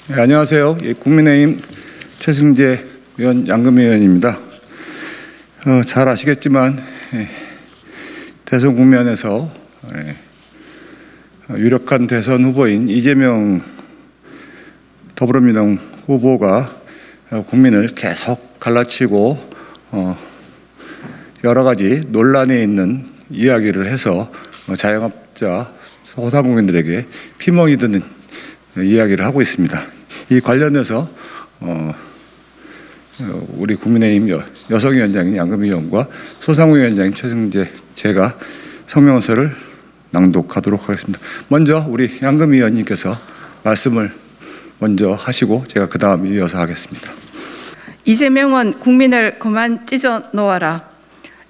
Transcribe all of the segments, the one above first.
네, 안녕하세요. 국민의힘 최승재 의원, 양금희 의원입니다. 잘 아시겠지만 대선 국면에서 유력한 대선 후보인 이재명 더불어민주당 후보가 국민을 계속 갈라치고 여러 가지 논란에 있는 이야기를 해서 자영업자 소상공인들에게 피멍이 드는 이야기를 하고 있습니다. 이 관련해서 우리 국민의힘 여성위원장인 양금희 의원과 소상공인위원장인 최승재 제가 성명서를 낭독하도록 하겠습니다. 먼저 우리 양금희 의원님께서 말씀을 먼저 하시고 제가 그 다음 이어서 하겠습니다. 이재명은 국민을 그만 찢어 놓아라.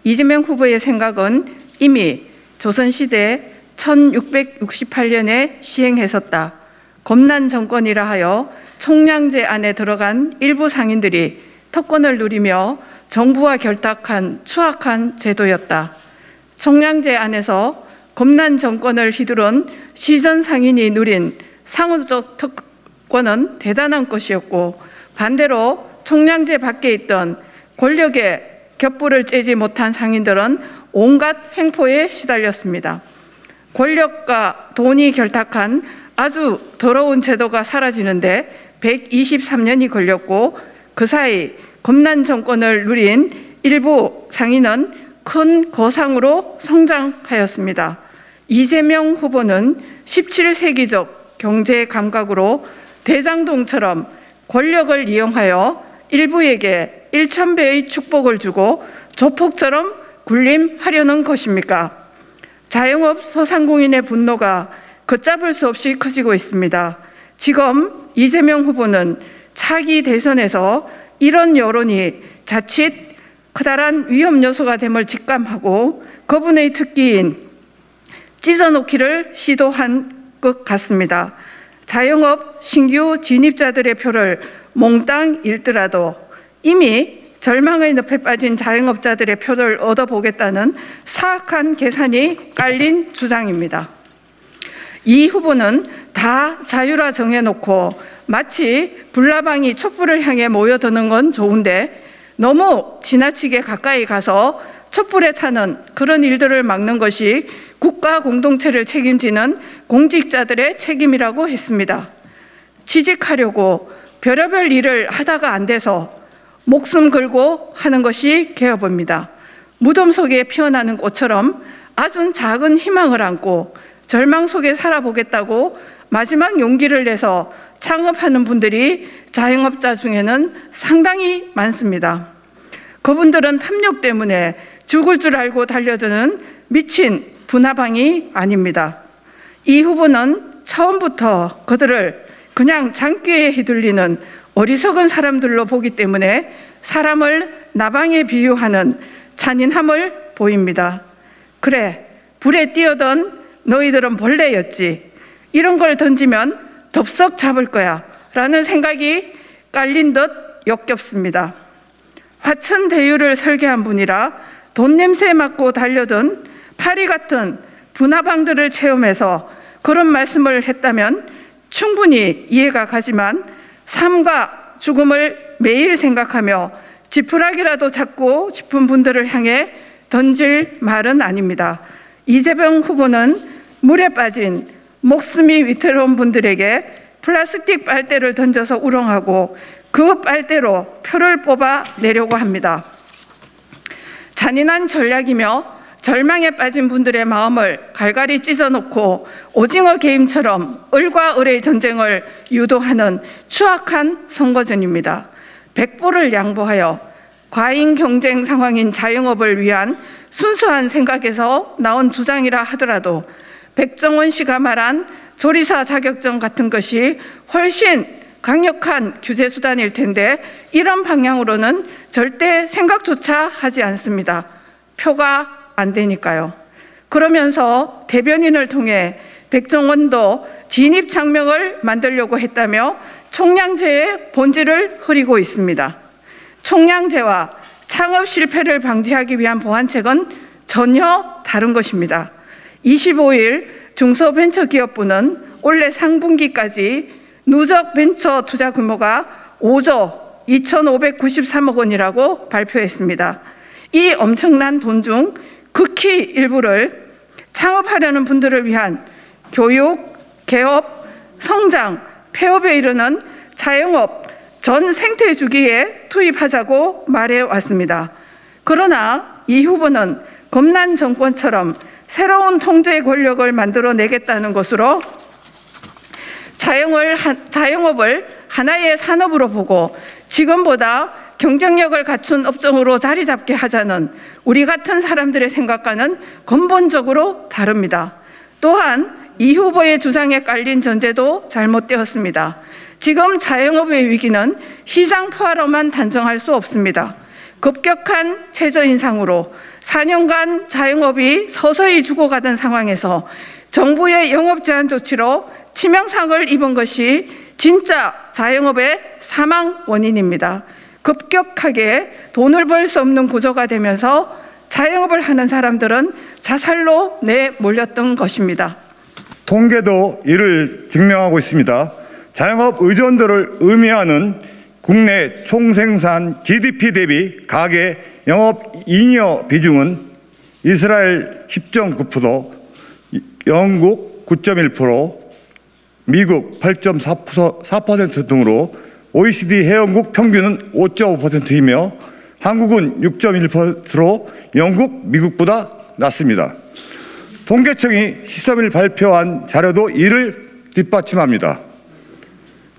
이재명 후보의 생각은 이미 조선시대 1668년에 시행했었다. 검난 정권이라 하여 총량제 안에 들어간 일부 상인들이 특권을 누리며 정부와 결탁한 추악한 제도였다. 총량제 안에서 검난 정권을 휘두른 시전 상인이 누린 상호적 특권은 대단한 것이었고, 반대로 총량제 밖에 있던 권력의 겹불을 째지 못한 상인들은 온갖 횡포에 시달렸습니다. 권력과 돈이 결탁한 아주 더러운 제도가 사라지는데 123년이 걸렸고, 그 사이 검난 정권을 누린 일부 상인은 큰 거상으로 성장하였습니다. 이재명 후보는 17세기적 경제 감각으로 대장동처럼 권력을 이용하여 일부에게 1000배의 축복을 주고 조폭처럼 군림하려는 것입니까? 자영업 소상공인의 분노가 걷잡을 수 없이 커지고 있습니다. 지금 이재명 후보는 차기 대선에서 이런 여론이 자칫 커다란 위험 요소가 됨을 직감하고 그분의 특기인 찢어놓기를 시도한 것 같습니다. 자영업 신규 진입자들의 표를 몽땅 잃더라도 이미 절망의 늪에 빠진 자영업자들의 표를 얻어보겠다는 사악한 계산이 깔린 주장입니다. 이 후보는 다 자유라 정해놓고 마치 불나방이 촛불을 향해 모여드는 건 좋은데 너무 지나치게 가까이 가서 촛불에 타는 그런 일들을 막는 것이 국가 공동체를 책임지는 공직자들의 책임이라고 했습니다. 취직하려고 별의별 일을 하다가 안 돼서 목숨 걸고 하는 것이 개업입니다. 무덤 속에 피어나는 꽃처럼 아주 작은 희망을 안고 절망 속에 살아보겠다고 마지막 용기를 내서 창업하는 분들이 자영업자 중에는 상당히 많습니다. 그분들은 탐욕 때문에 죽을 줄 알고 달려드는 미친 분화방이 아닙니다. 이 후보는 처음부터 그들을 그냥 장기에 휘둘리는 어리석은 사람들로 보기 때문에 사람을 나방에 비유하는 잔인함을 보입니다. 그래, 불에 뛰어든 너희들은 벌레였지. 이런 걸 던지면 덥석 잡을 거야 라는 생각이 깔린 듯 역겹습니다. 화천대유를 설계한 분이라 돈 냄새 맡고 달려든 파리 같은 분화방들을 체험해서 그런 말씀을 했다면 충분히 이해가 가지만 삶과 죽음을 매일 생각하며 지푸라기라도 잡고 싶은 분들을 향해 던질 말은 아닙니다. 이재명 후보는 물에 빠진 목숨이 위태로운 분들에게 플라스틱 빨대를 던져서 우롱하고 그 빨대로 표를 뽑아 내려고 합니다. 잔인한 전략이며 절망에 빠진 분들의 마음을 갈갈이 찢어놓고 오징어 게임처럼 을과 을의 전쟁을 유도하는 추악한 선거전입니다. 백보를 양보하여 과잉 경쟁 상황인 자영업을 위한 순수한 생각에서 나온 주장이라 하더라도 백종원 씨가 말한 조리사 자격증 같은 것이 훨씬 강력한 규제 수단일 텐데 이런 방향으로는 절대 생각조차 하지 않습니다. 표가 안 되니까요. 그러면서 대변인을 통해 백종원도 진입 장벽을 만들려고 했다며 총량제의 본질을 흐리고 있습니다. 총량제와 창업 실패를 방지하기 위한 보완책은 전혀 다른 것입니다. 25일 중소벤처기업부는 올해 상분기까지 누적 벤처 투자 규모가 5조 2,593억 원이라고 발표했습니다. 이 엄청난 돈 중 극히 일부를 창업하려는 분들을 위한 교육, 개업, 성장, 폐업에 이르는 자영업 전 생태 주기에 투입하자고 말해왔습니다. 그러나 이 후보는 검난 정권처럼 새로운 통제 권력을 만들어내겠다는 것으로 자영업을 하나의 산업으로 보고 지금보다 경쟁력을 갖춘 업종으로 자리 잡게 하자는 우리 같은 사람들의 생각과는 근본적으로 다릅니다. 또한 이 후보의 주장에 깔린 전제도 잘못되었습니다. 지금 자영업의 위기는 시장 포화로만 단정할 수 없습니다. 급격한 최저인상으로 4년간 자영업이 서서히 죽어가던 상황에서 정부의 영업 제한 조치로 치명상을 입은 것이 진짜 자영업의 사망 원인입니다. 급격하게 돈을 벌 수 없는 구조가 되면서 자영업을 하는 사람들은 자살로 내몰렸던 것입니다. 통계도 이를 증명하고 있습니다. 자영업 의존도를 의미하는 국내 총생산 GDP 대비 가계 영업잉여 비중은 이스라엘 10.9%, 영국 9.1%, 미국 8.4% 등으로 OECD 회원국 평균은 5.5%이며 한국은 6.1%로 영국, 미국보다 낮습니다. 통계청이 13일 발표한 자료도 이를 뒷받침합니다.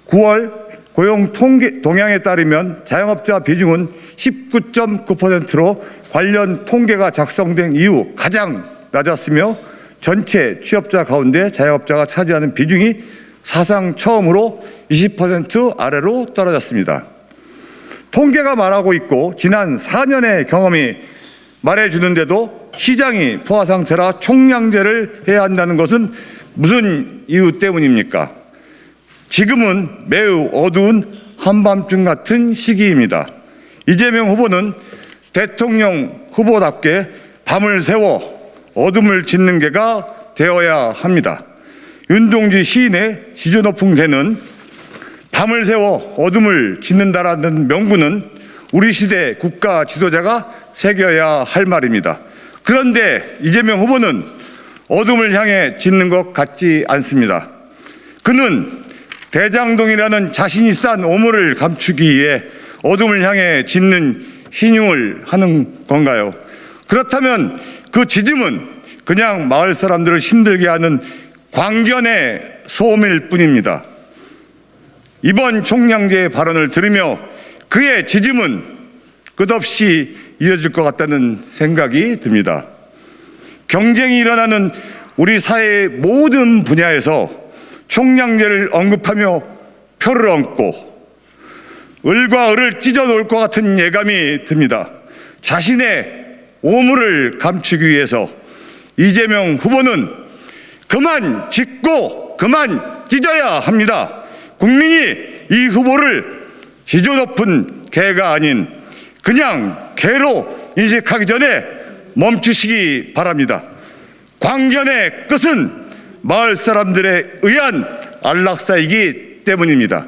9월 고용 통계 동향에 따르면 자영업자 비중은 19.9%로 관련 통계가 작성된 이후 가장 낮았으며 전체 취업자 가운데 자영업자가 차지하는 비중이 사상 처음으로 20% 아래로 떨어졌습니다. 통계가 말하고 있고 지난 4년의 경험이 말해주는데도 시장이 포화 상태라 총량제를 해야 한다는 것은 무슨 이유 때문입니까? 지금은 매우 어두운 한밤중 같은 시기입니다. 이재명 후보는 대통령 후보답게 밤을 새워 어둠을 짓는 개가 되어야 합니다. 윤동지 시인의 시조 높은 개는 밤을 새워 어둠을 짓는다라는 명구는 우리 시대 국가 지도자가 새겨야 할 말입니다. 그런데 이재명 후보는 어둠을 향해 짓는 것 같지 않습니다. 그는 대장동이라는 자신이 싼 오물을 감추기 위해 어둠을 향해 짓는 희띄을 하는 건가요? 그렇다면 그 지짐은 그냥 마을 사람들을 힘들게 하는 광견의 소음일 뿐입니다. 이번 총량제 발언을 들으며 그의 지짐은 끝없이 이어질 것 같다는 생각이 듭니다. 경쟁이 일어나는 우리 사회의 모든 분야에서 총량제를 언급하며 표를 얹고 을과 을을 찢어 놓을 것 같은 예감이 듭니다. 자신의 오물을 감추기 위해서 이재명 후보는 그만 짓고 그만 찢어야 합니다. 국민이 이 후보를 지조 높은 개가 아닌 그냥 개로 인식하기 전에 멈추시기 바랍니다. 광견의 끝은 마을 사람들에 의한 안락사이기 때문입니다.